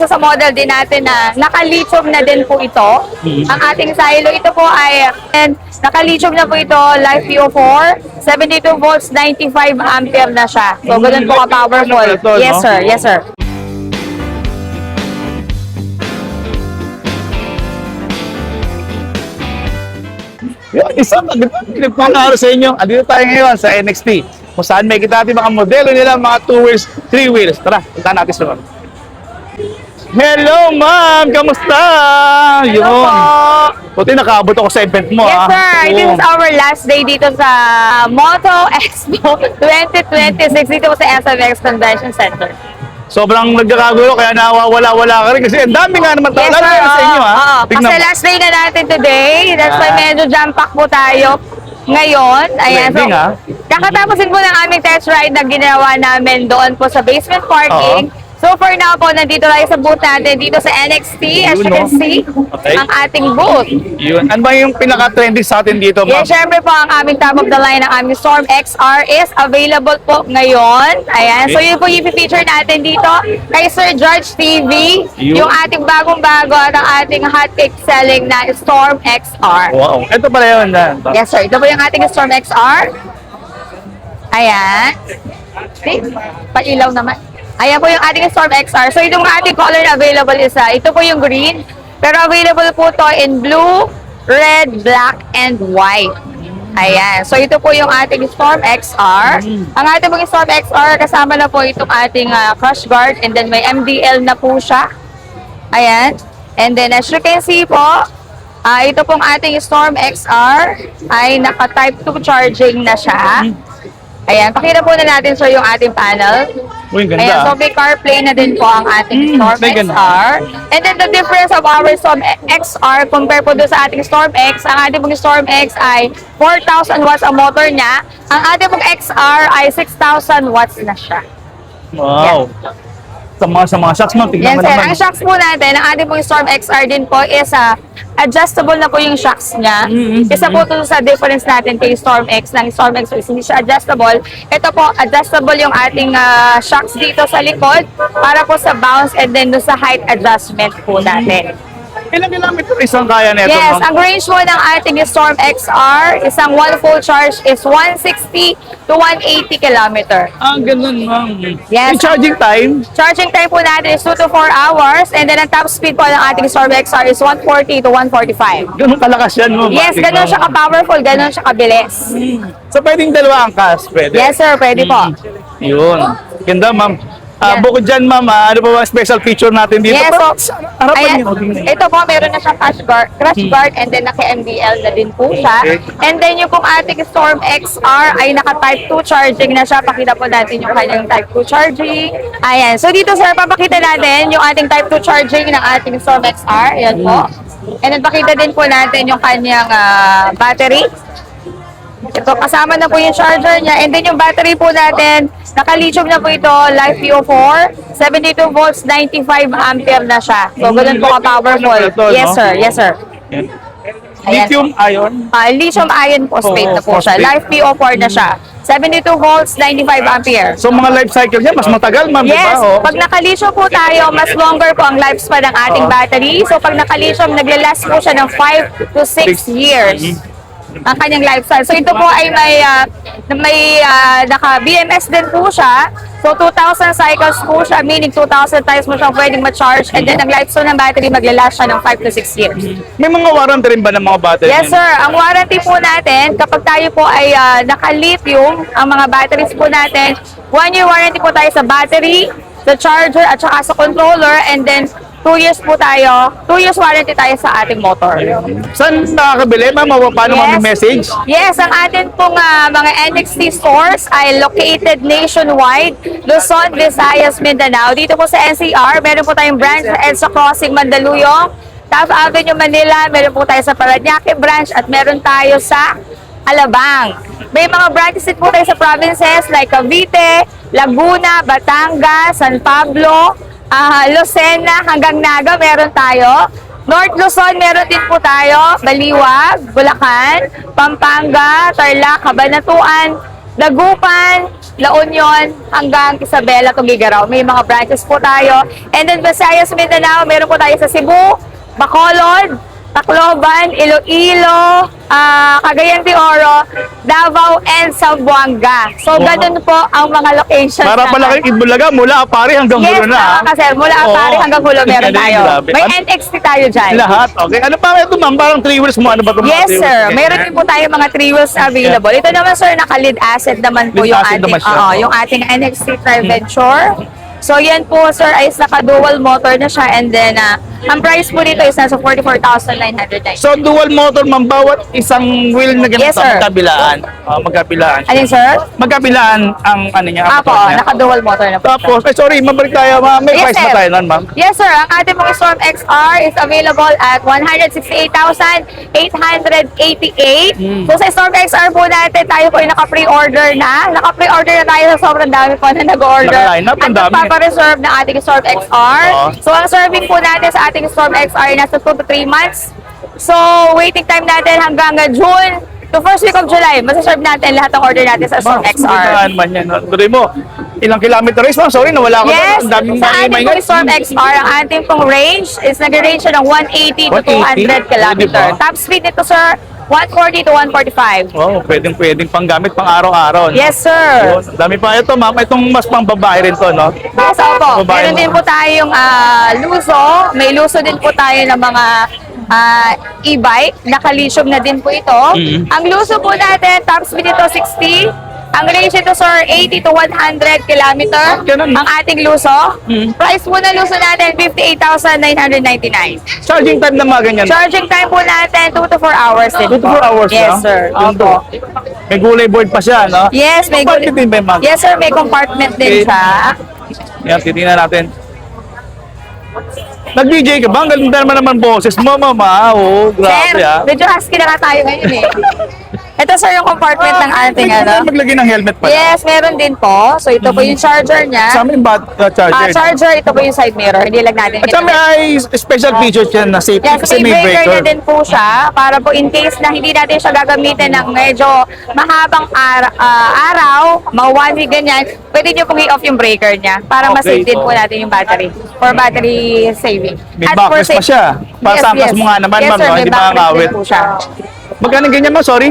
Sa model din natin na naka-lithium na din po ito. Ang ating silo, ito po ay naka-lithium na po ito, Life PO4, 72 volts, 95 ampere na siya. So, ganun po ka-powerful. Yes, sir. Yes, sir. Yung isang pinagpapalaro sa inyo, andito tayo ngayon sa NXT. Kung saan may kita natin mga modelo nila, mga 2 wheels, 3 wheels. Tara, punta natin sa loob. Hello, ma'am! Kamusta? Hello po. Buti nakaabot ako sa event mo, Yes, ha? sir. This is our last day dito sa Moto Expo 2026 dito po sa SMX Convention Center. Sobrang nagkakagulo, kaya nawawala-wala ka rin. Kasi ang dami nga naman tao. Yes, Lalo sir. na sa inyo, ha? Oo. Tingnan Kasi mo. last day na natin today. That's why medyo jam-pack po tayo ngayon. Ayan. So, Trending, ha? kakatapusin po ng aming test ride na ginawa namin doon po sa basement parking. So for now po, nandito tayo sa booth natin dito sa NXT. As you can see, Okay. ang ating booth. Yun. Ano ba yung pinaka-trending sa atin dito, ma'am? Yes, syempre po, ang aming top of the line, ang aming Storm XR is available po ngayon. Ayan. So yun po yung feature natin dito kay Sir George TV. Yun. Yung ating bagong-bago at ang ating hotcake selling na Storm XR. Wow. Ito pala yun. Yes, sir. Ito po yung ating Storm XR. Ayan. See? Pailaw naman. Ayan po yung ating Storm XR. So, itong ating color na available is, ito po yung green. Pero available po to in blue, red, black, and white. Ayan. So, ito po yung ating Storm XR. Ang ating pong Storm XR, kasama na po itong ating crush guard. And then, may MDL na po siya. Ayan. And then, as you can see po, ito pong ating Storm XR ay naka-type 2 charging na siya. Ayan, pakita po na natin sir yung ating panel. Uy, ganda. Ayan, so may CarPlay na din po ang ating Storm may ganda. XR. And then the difference of our Storm XR compare po doon sa ating Storm X, ang ating pong Storm X ay 4,000 watts ang motor niya. Ang ating pong XR ay 6,000 watts na siya. Wow. Sa mga shocks, ma'am, tignan Yan mo sir, naman. ang shocks po natin, ang ating pong Storm XR din po is adjustable na po yung shocks niya. Isa po ito sa difference natin kay Storm X. Ng Storm X is hindi siya adjustable. Ito po, adjustable yung ating shocks dito sa likod para po sa bounce and then doon sa height adjustment po natin. Ilang kilometer isang kaya nito, Yes, ma'am? ang range mo ng ating Storm XR, isang one full charge is 160 to 180 kilometer. Ganun, ma'am. Yes. Yung charging time, Charging time po natin is 2 to 4 hours and then ang top speed po ng ating Storm XR is 140 to 145. ganun kalakas yan, ma'am. Yes, ganun siya ka-powerful, ganun siya kabilis. So, pwedeng dalawa ang cast, pwede? Yes sir, pwede po. Yun. Ganda, ma'am. Yan. Bukod dyan, ma'am, ano pa ba special feature natin dito? Yes, Pero, so, harapan ayan, niyo. tingnan. ito po, meron na siyang crash guard and then naka-MDL na din po siya. Okay. And then yung pong ating Storm XR ay naka-Type 2 charging na siya. Pakita po natin yung kanyang Type 2 charging. Ayan, so dito sir, papakita natin yung ating Type 2 charging ng ating Storm XR. Ayan po. And then pakita din po natin yung kanyang battery. Ito, kasama na po yung charger niya. And then yung battery po natin, naka-lithium na po ito, Life PO4, 72 volts, 95 ampere na siya. So, ganun po ka-powerful. Ito, Yes, no? sir. Yes, sir. Yan. Ayan. Lithium ion. Lithium ion phosphate na po siya. phosphate. Life PO4 na siya. 72 volts, 95 ampere. So, mga life cycle niya, mas matagal, ma'am, di ba? Yes, Oh. pag naka-lithium po tayo, mas longer po ang lifespan ng ating battery. So, pag naka-lithium, naglalast po siya ng 5 to 6 years ang kanyang lifestyle. So, ito po ay may naka-BMS din po siya. So, 2,000 cycles po siya, meaning 2,000 times mo siyang pwedeng ma-charge. And then, ang lifespan ng battery, maglalast siya ng 5 to 6 years. May mga warranty rin ba ng mga battery? Yes, sir. Ang warranty po natin, kapag tayo po ay naka-lithium, ang mga batteries po natin, 1 year warranty po tayo sa battery, sa charger, at saka sa controller. And then, 2 years po tayo, 2 years warranty tayo sa ating motor. Saan nakakabili, ma'am? O paano message? Yes, ang atin pong mga NXT stores ay located nationwide, Luzon, Visayas, Mindanao. Dito po sa NCR, meron po tayong branch sa EDSA Crossing, Mandaluyong, Taft Avenue, Manila, meron po tayo sa Parañaque branch at meron tayo sa Alabang. May mga branches din po tayo sa provinces like Cavite, Laguna, Batangas, San Pablo, Lucena hanggang Naga meron tayo. North Luzon meron din po tayo. Baliwag, Bulacan, Pampanga, Tarlac, Cabanatuan, Dagupan, La Union, hanggang Isabela, Tuguegarao. May mga branches po tayo. And then Visayas, Mindanao, meron po tayo sa Cebu, Bacolod, Tacloban, Iloilo, Cagayan de Oro, Davao, and Zamboanga. So, Wow. ganun po ang mga locations. Para pala natin. kay Itbulaga, mula Apari hanggang Yes, Hulo na. kasi mula Apari Oo. hanggang Hulo meron Galing, tayo. grabe. May Ano- NXT tayo dyan. Lahat, okay. Ano pa ito, ma'am? Parang 3 wheels mo. Ano ba ito? Yes, sir. Meron din po tayo mga 3 wheels available. Ito naman, sir, naka-lead asset naman po Lead yung asset ating, naman siya. yung ating NXT Tri-Venture. So, yan po, sir, ay naka-dual motor na siya. And then, ang price po dito is nasa 44,990. So, dual motor, ma'am, bawat isang wheel na ganito, Yes, sir. magkabilaan. Magkabilaan. Ano yun, sir? Magkabilaan ang ano niya. ang Apo, motor niya. naka-dual motor na po. Tapos, sorry, mabalik tayo, ma'am. May Yes, price na sir. tayo nun, ma'am. Yes, sir. Ang ating pong Storm XR is available at 168,888. So, sa Storm XR po natin, tayo po ay naka-pre-order na. Naka-pre-order na tayo sa sobrang dami po na nag-order. Naka-line up, At ang dami. nagpapa-reserve ng ating Storm XR. Oo. So, ang serving po natin sa ating Storm XR ay nasa 2 to 3 months. So, waiting time natin hanggang June to first week of July. Masaserve natin lahat ng order natin sa Storm XR. Saan man yan. Tuloy mo, ilang kilometer race, ma'am? Sorry, nawala ko. Yes, Ang daming sa ating maingay. pong Storm XR, ang ating pong range is nag-range siya ng 180 to 200 kilometer. Diba? Top speed nito, sir, 140 to 145. Oh, pwedeng pang gamit pang araw-araw. No? Yes, sir. Ang dami pa ito, ma'am. Itong mas pang babae rin to, no? Yes, opo. Babae Meron mo. din po tayong luso. May luso din po tayo ng mga e-bike. Naka-lithium na din po ito. Mhm. Ang luso po natin, top speed nito 60. Ang range ito, sir, 80 to 100 kilometer. Ganun. Ang ating luso. Mhm. Price po na luso natin, 58,999. Charging time na mga ganyan. Charging time po natin, 2 to 4 hours din 2 to 4 hours Yes, na? sir. Ganda. Opo. May gulay board pa siya, no? Yes, may Compartment din ba yung mga- Yes, sir, may compartment din Okay. siya. Yan, titingnan natin. Nag-DJ ka ba? Ang ganda naman boses mo, mama. Oh, Sir, grabe ah. medyo husky na nga tayo ngayon eh. Ito, sir, yung compartment ng ating Pwede ano. ba maglagay ng helmet pala. Yes, meron din po. So, ito po yung charger niya. Kasama yung charger. Charger, ito po yung side mirror. Hindi lang natin At saka may special features yan na safety Yes, kasi may may breaker na breaker. din po siya para po in case na hindi natin siya gagamitin ng medyo mahabang araw, mga 1 week ganyan, pwede nyo pong i-off yung breaker niya para Okay. ma-save din po natin yung battery for battery saving. May At for backless pa safe- siya. Para sa angkas mo nga naman, yes, ma'am, sir, no? may Hindi backless makakawit. din po siya. Magkano ganyan mo? Sorry?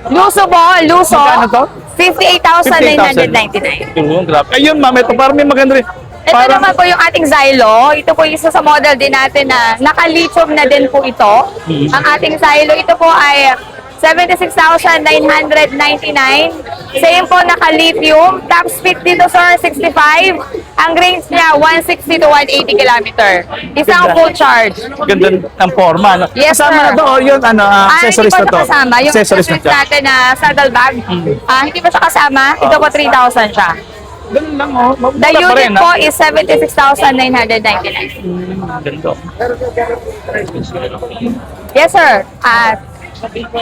Luso po, luso. Magkano to? 58,999. Oo, grabe. Ayun, ma'am, ito parang may maganda rin. Ito naman po yung ating Xylo. Ito po yung isa sa model din natin na naka-lithium na din po ito. Ang ating Xylo, ito po ay 76,999. Same po, naka-lithium. Top speed dito, sir, 65. Ang range niya, 160 to 180 kilometer. Isang Ganda. full charge. Ganda ng forma. No? Yes, Kasama sir. na to, or yun, accessories hindi na po to. siya kasama. Yung Accessories na accessories siya. natin na saddle bag, hindi pa siya kasama. Ito po, 3,000 siya. Ganun lang, oh. The Mura pa rin, unit po is 76,999. Ganda. Yes, sir.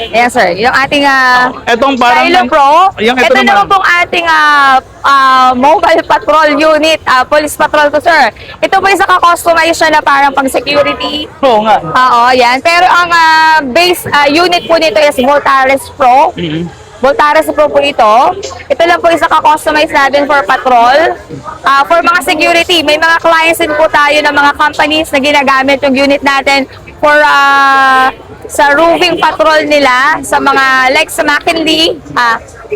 Yes, sir. Yung ating Etong parang... Xylo Pro. Yung ito Ito naman naman. pong ating mobile patrol unit, police patrol to, sir. Ito po isa ka-customize siya na parang pang security. Oo nga. Oo, yan. Pero ang base unit po nito is Voltares Pro. Voltares Pro po ito. Ito lang po isa ka-customize natin for patrol. For mga security, may mga clients din po tayo ng mga companies na ginagamit yung unit natin for sa roofing patrol nila, sa mga like sa McKinley,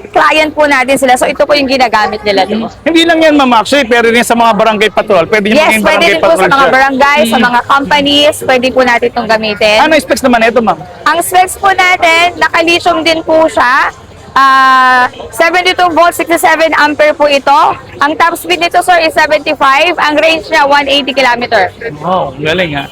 client po natin sila. So ito po yung ginagamit nila doon. Hindi lang yan, ma'am, actually, pero rin sa mga barangay patrol. Pwede yung Yes, maging pwede barangay din po patrol sa mga siya. barangay, sa mga companies, pwede po natin itong gamitin. Ano yung specs naman ito, ma'am? Ang specs po natin, naka-lithium din po siya. 72 volts, 67 ampere po ito. Ang top speed nito, sir, is 75. Ang range niya, 180 kilometer. Wow, galing ha.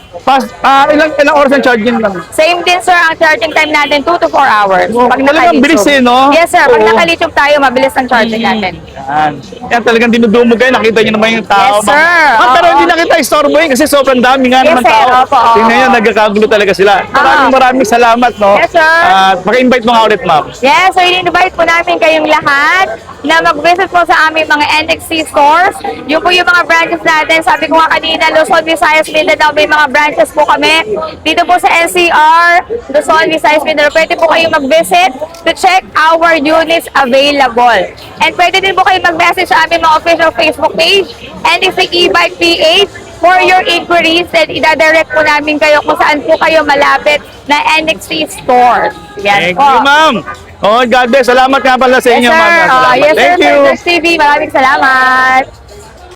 Ilang oras ang charging lang? Same din, sir, ang charging time natin, 2 to 4 hours. Wow, talagang bilis eh, no? Yes, sir. Pag Oo. naka-lithium tayo, mabilis ang charging natin. Yan. Yan talagang dinudumog kayo. Nakita niyo naman yung tao. Yes, sir. Pero Oo. hindi na kita istorbohin kasi sobrang dami nga Yes, naman sir. tao. Opo, oo. Tingnan nyo, nagkakagulo talaga sila. Maraming salamat, no? Yes, sir. Paki-invite mo nga ulit, ma'am. Yes, so in-invite po namin kayong lahat na mag-visit po sa aming mga NXT stores. Yung po yung mga branches natin. Sabi ko nga kanina, Luzon, Visayas, Mindanao, may mga branches branches po kami. Dito po sa NCR, Luzon, Visayas, Mindanao. Pwede po kayo mag-visit to check our units available. And pwede din po kayo mag-message sa aming mga official Facebook page, NXT E-Bike PH, for your inquiries. And idadirect po namin kayo kung saan po kayo malapit na NXT store. Yan Thank po. you, ma'am. Oh, God bless. Salamat nga pala sa Yes, inyo, sir. ma'am. Salamat. Yes, sir. Thank you. Sir TV, maraming salamat.